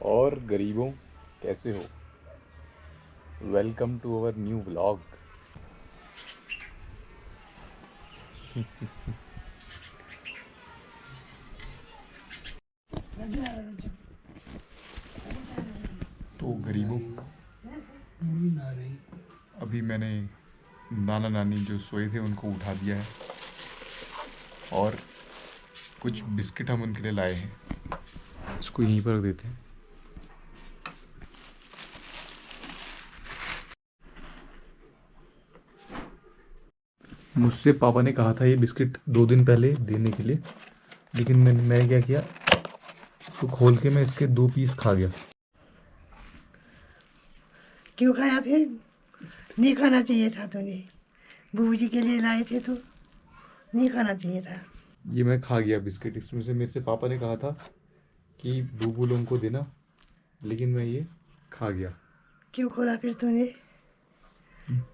और गरीबों, कैसे हो? Welcome to our new vlog. तो गरीबों, अभी मैंने नाना नानी जो सोए थे उनको उठा दिया है और कुछ बिस्किट हम उनके लिए लाए हैं। इसको यहीं पर रख देते हैं। मुझसे पापा ने कहा था ये बिस्किट 2 दिन पहले देने के लिए, लेकिन मैंने क्या किया, इसको खोल के मैं इसके 2 पीस खा गया। क्यों खाया फिर? नहीं खाना चाहिए था तुझे। बूबू जी के लिए लाए थे तो नहीं खाना चाहिए था। ये मैं खा गया बिस्किट। इसमें से मेरे से पापा ने कहा था कि बूबू लोगों को देना, लेकिन मैं ये खा गया। क्यों खोला फिर तूने?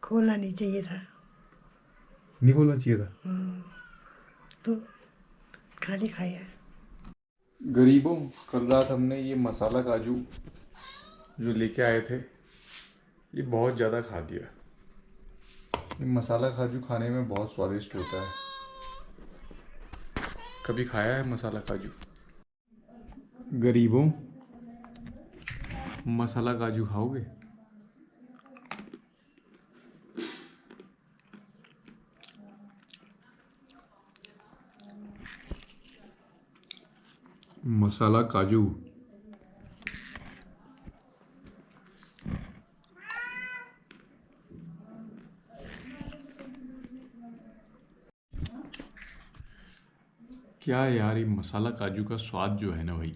खोलना नहीं चाहिए था। नहीं खोलना चाहिए था। तो खाली खाया। गरीबों, कल रात हमने ये मसाला काजू जो लेके आए थे, ये बहुत ज़्यादा खा दिया। ये मसाला काजू खाने में बहुत स्वादिष्ट होता है। कभी खाया है मसाला काजू? गरीबों, मसाला काजू खाओगे? मसाला काजू। क्या यार, ये मसाला काजू का स्वाद जो है ना भाई,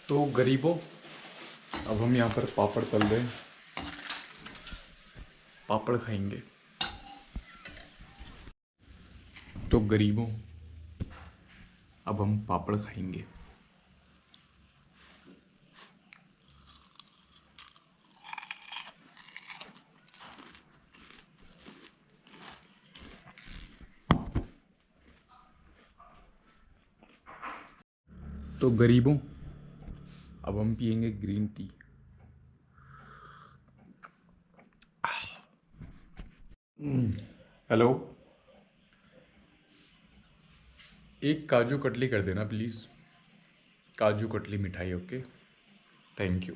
तो गरीबों, अब हम यहाँ पर पापड़ तल रहे हैं। पापड़ खाएंगे। तो गरीबों, अब हम पापड़ खाएंगे। तो गरीबों, अब हम पियेंगे ग्रीन टी। हेलो, एक काजू कतली कर देना प्लीज़। काजू कतली मिठाई, ओके, थैंक यू।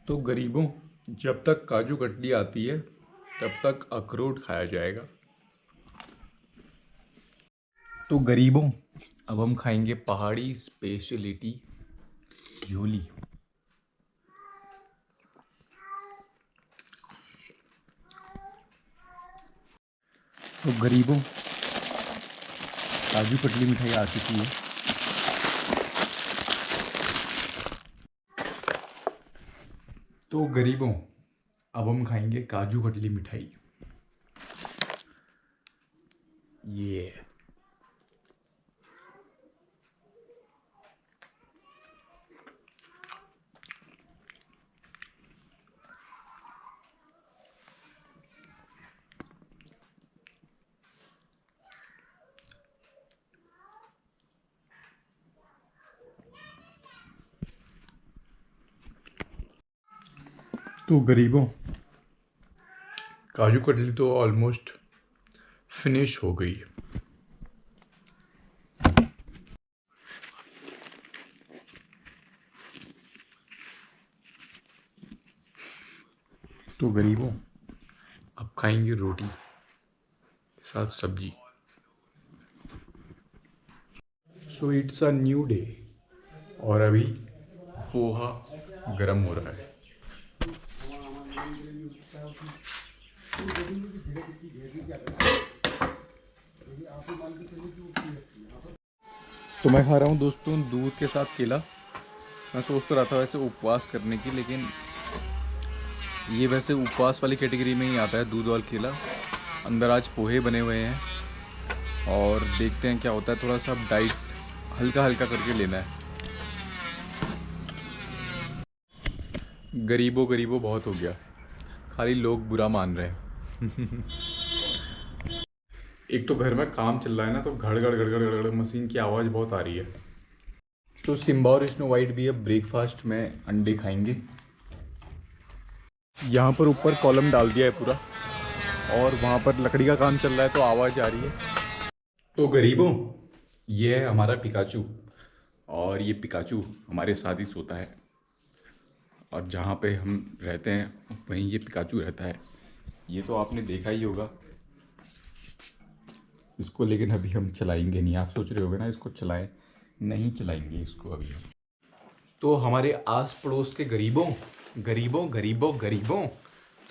तो गरीबों, जब तक काजू कतली आती है तब तक अखरोट खाया जाएगा। तो गरीबों, अब हम खाएंगे पहाड़ी स्पेशलिटी झोली। तो गरीबों, काजू कतली मिठाई आ चुकी है। तो गरीबों, अब हम खाएंगे काजू कतली मिठाई। ये तो गरीबों, काजू कतली तो ऑलमोस्ट फिनिश हो गई है। तो गरीबों, अब खाएंगे रोटी के साथ सब्जी। So it's a new day और अभी पोहा गरम हो रहा है। तो मैं खा रहा हूँ दोस्तों दूध के साथ केला। मैं सोच तो रहा था वैसे उपवास करने की, लेकिन ये वैसे उपवास वाली कैटेगरी में ही आता है, दूध और केला। अंदर आज पोहे बने हुए हैं और देखते हैं क्या होता है। थोड़ा सा डाइट हल्का हल्का करके लेना है। गरीबों गरीबों बहुत हो गया, खाली लोग बुरा मान रहे हैं। एक तो घर में काम चल रहा है ना, तो घड़ घड़ घड़ घड़ घड़ घड़ मशीन की आवाज़ बहुत आ रही है। तो सिम्बा और स्नो वाइट भी अब ब्रेकफास्ट में अंडे खाएंगे। यहाँ पर ऊपर कॉलम डाल दिया है पूरा, और वहाँ पर लकड़ी का काम चल रहा है तो आवाज़ आ रही है। तो गरीबों, ये है हमारा पिकाचू, और ये पिकाचू हमारे साथ ही सोता है, और जहाँ पे हम रहते हैं वहीं ये पिकाचू रहता है। ये तो आपने देखा ही होगा इसको, लेकिन अभी हम चलाएंगे नहीं। आप सोच रहे होगे ना इसको चलाएं, नहीं चलाएंगे इसको अभी हम। तो हमारे आस पड़ोस के गरीबों गरीबों गरीबों गरीबों,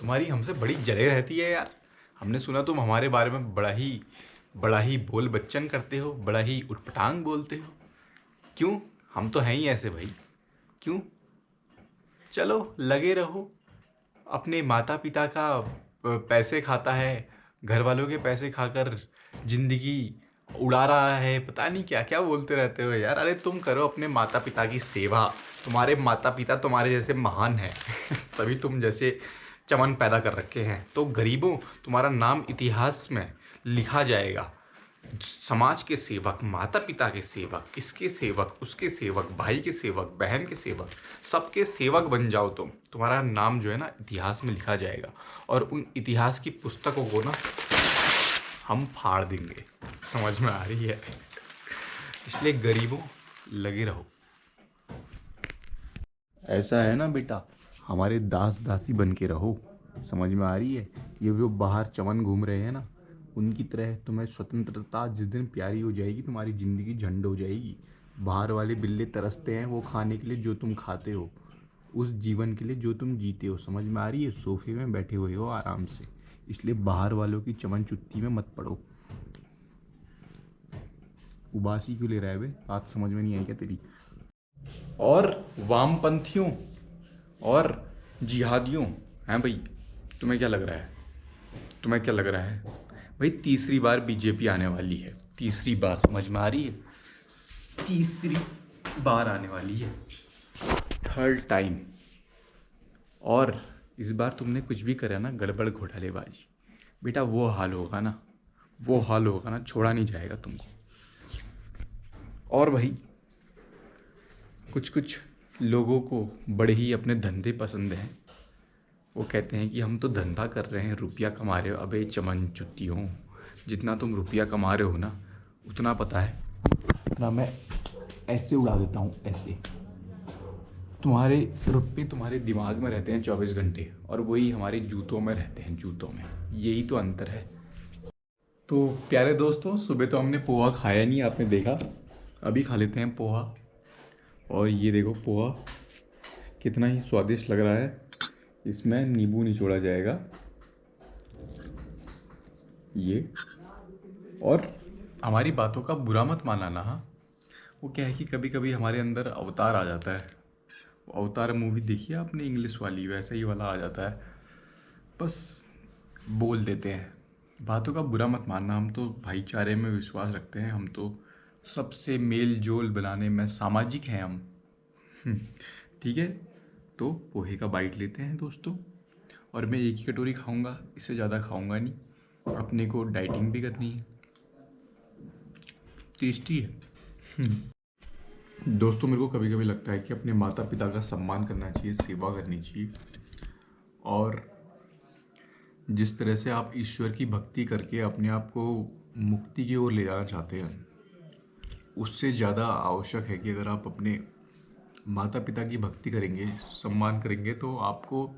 तुम्हारी हमसे बड़ी जले रहती है यार। हमने सुना तुम हमारे बारे में बड़ा ही बोल बच्चन करते हो, बड़ा ही उटपटांग बोलते हो। क्यों? हम तो हैं ही ऐसे भाई। क्यों? चलो लगे रहो। अपने माता पिता का पैसे खाता है, घर वालों के पैसे खाकर ज़िंदगी उड़ा रहा है, पता नहीं क्या क्या बोलते रहते हो यार। अरे तुम करो अपने माता पिता की सेवा। तुम्हारे माता पिता तुम्हारे जैसे महान हैं तभी तुम जैसे चमन पैदा कर रखे हैं। तो गरीबों, तुम्हारा नाम इतिहास में लिखा जाएगा। समाज के सेवक, माता पिता के सेवक, इसके सेवक, उसके सेवक, भाई के सेवक, बहन के सेवक, सबके सेवक बन जाओ तुम। तुम्हारा नाम जो है ना इतिहास में लिखा जाएगा, और उन इतिहास की पुस्तकों को ना हम फाड़ देंगे। समझ में आ रही है? इसलिए गरीबों लगे रहो। ऐसा है ना बेटा, हमारे दास दासी बन के रहो। समझ में आ रही है? ये जो बाहर चमन घूम रहे हैं ना, उनकी तरह तुम्हें स्वतंत्रता जिस दिन प्यारी हो जाएगी, तुम्हारी ज़िंदगी झंड हो जाएगी। बाहर वाले बिल्ले तरसते हैं वो खाने के लिए जो तुम खाते हो, उस जीवन के लिए जो तुम जीते हो। समझ में आ रही है? सोफे में बैठे हुए हो आराम से, इसलिए बाहर वालों की चमन चुट्टी में मत पड़ो। उबासी क्यों ले रहा है बे? बात समझ में नहीं आई क्या तेरी? और वामपंथियों और जिहादियों, हैं भाई, तुम्हें क्या लग रहा है? तुम्हें क्या लग रहा है भाई? तीसरी बार बीजेपी आने वाली है। तीसरी बार, समझ में आ रही है? तीसरी बार आने वाली है, थर्ड टाइम। और इस बार तुमने कुछ भी करा ना गड़बड़ घोटालेबाजी, बेटा वो हाल होगा ना, वो हाल होगा ना, छोड़ा नहीं जाएगा तुमको। और भाई कुछ लोगों को बड़े ही अपने धंधे पसंद हैं। वो कहते हैं कि हम तो धंधा कर रहे हैं, रुपया कमा रहे हो। अबे चमन चुत्तियों, जितना तुम रुपया कमा रहे हो ना, उतना पता है उतना मैं ऐसे उड़ा देता हूँ, ऐसे। तुम्हारे रुपये तुम्हारे दिमाग में रहते हैं 24 घंटे, और वही हमारे जूतों में रहते हैं, जूतों में। यही तो अंतर है। तो प्यारे दोस्तों, सुबह तो हमने पोहा खाया नहीं, आपने देखा। अभी खा लेते हैं पोहा। और ये देखो पोहा कितना ही स्वादिष्ट लग रहा है। इसमें नींबू निचोड़ा जाएगा ये। और हमारी बातों का बुरा मत मानना ना। हाँ, वो क्या है कि कभी कभी हमारे अंदर अवतार आ जाता है। वो अवतार मूवी देखी है आपने, इंग्लिश वाली, वैसे ही वाला आ जाता है, बस बोल देते हैं। बातों का बुरा मत मानना। हम तो भाईचारे में विश्वास रखते हैं, हम तो सबसे मेल जोल बनाने में सामाजिक हैं हम। ठीक है, तो पोहे का बाइट लेते हैं दोस्तों। और मैं एक ही कटोरी खाऊंगा, इससे ज़्यादा खाऊंगा नहीं। अपने को डाइटिंग भी करनी है। टेस्टी है। दोस्तों, मेरे को कभी कभी लगता है कि अपने माता पिता का सम्मान करना चाहिए, सेवा करनी चाहिए। और जिस तरह से आप ईश्वर की भक्ति करके अपने आप को मुक्ति की ओर ले जाना चाहते हैं, उससे ज़्यादा आवश्यक है कि अगर आप अपने माता पिता की भक्ति करेंगे, सम्मान करेंगे, तो आपको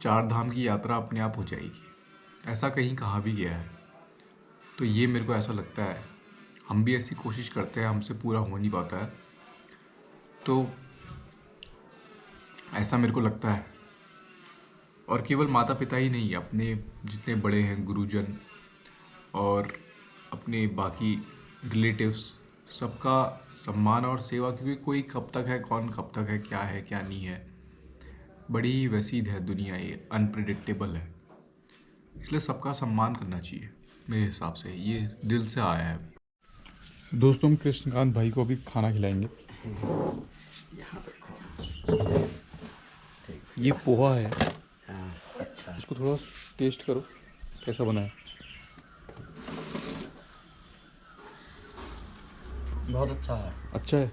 चार धाम की यात्रा अपने आप हो जाएगी। ऐसा कहीं कहा भी गया है। तो ये मेरे को ऐसा लगता है, हम भी ऐसी कोशिश करते हैं, हमसे पूरा हो नहीं पाता है। तो ऐसा मेरे को लगता है। और केवल माता पिता ही नहीं, अपने जितने बड़े हैं गुरुजन और अपने बाकी रिलेटिव्स, सबका सम्मान और सेवा। क्योंकि कोई कब तक है, कौन कब तक है, क्या नहीं है। बड़ी ही वैसी है दुनिया, ये अनप्रिडिक्टेबल है। इसलिए सबका सम्मान करना चाहिए मेरे हिसाब से। ये दिल से आया है। दोस्तों, हम कृष्णकांत भाई को भी खाना खिलाएंगे। ये पोहा है। हाँ, अच्छा। इसको थोड़ा टेस्ट करो। कैसा बना है? बहुत अच्छा है। अच्छा है।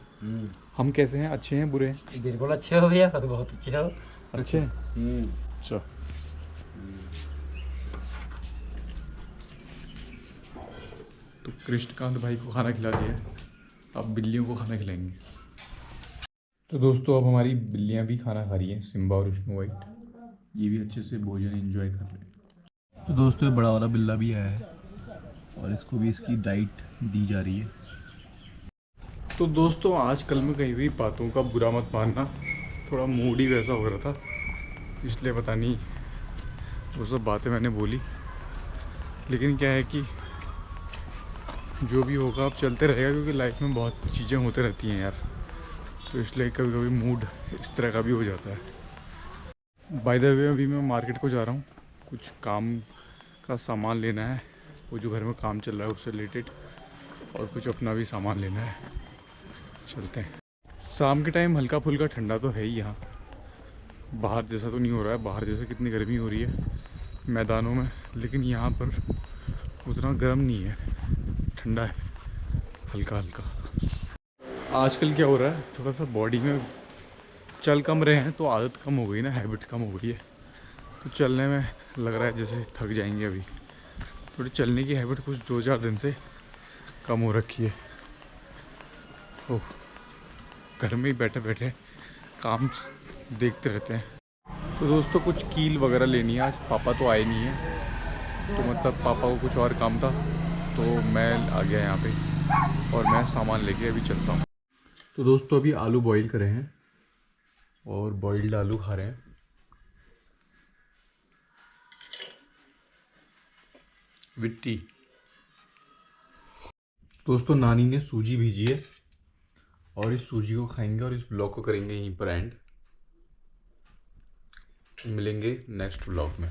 हम कैसे हैं, अच्छे हैं बुरे हैं? बिल्कुल अच्छे हो भैया, बहुत अच्छे हो। अच्छे हैं। अच्छा। तो कृष्णकांत भाई को खाना खिला दिया, अब बिल्लियों को खाना खिलाएंगे। तो दोस्तों अब हमारी बिल्लियां भी खाना खा रही हैं, सिम्बा और स्नो वाइट। ये भी अच्छे से भोजन एंजॉय कर रहे हैं। तो दोस्तों ये बड़ा वाला बिल्ला भी आया है और इसको भी इसकी डाइट दी जा रही है। तो दोस्तों आजकल में कहीं भी बातों का बुरा मत मानना, थोड़ा मूड ही वैसा हो रहा था, इसलिए पता नहीं वो सब बातें मैंने बोली। लेकिन क्या है कि जो भी होगा अब चलते रहेगा, क्योंकि लाइफ में बहुत चीज़ें होते रहती हैं यार। तो इसलिए कभी कभी मूड इस तरह का भी हो जाता है। बाय द वे अभी मैं मार्केट को जा रहा हूँ, कुछ काम का सामान लेना है, वो जो घर में काम चल रहा है उससे रिलेटेड, और कुछ अपना भी सामान लेना है। चलते हैं। शाम के टाइम हल्का फुल्का ठंडा तो है ही यहाँ, बाहर जैसा तो नहीं हो रहा है, बाहर जैसे कितनी गर्मी हो रही है मैदानों में, लेकिन यहाँ पर उतना गर्म नहीं है, ठंडा है हल्का हल्का। आजकल क्या हो रहा है, थोड़ा सा बॉडी में चल कम रहे हैं तो आदत कम हो गई ना, हैबिट कम हो गई है, तो चलने में लग रहा है जैसे थक जाएंगे। अभी थोड़ी चलने की हैबिट कुछ 2-4 दिन से कम हो रखी है। ओह, घर में ही बैठे बैठे काम देखते रहते हैं। तो दोस्तों कुछ कील वगैरह लेनी है, आज पापा तो आए नहीं है, तो मतलब पापा को कुछ और काम था, तो मैं आ गया यहाँ पे और मैं सामान लेके अभी चलता हूँ। तो दोस्तों अभी आलू बॉईल करे हैं और बॉइल्ड आलू खा रहे हैं विद टी। दोस्तों नानी ने सूजी भेजी है और इस सूजी को खाएंगे और इस व्लॉग को करेंगे यहीं पर एंड। मिलेंगे नेक्स्ट व्लॉग में।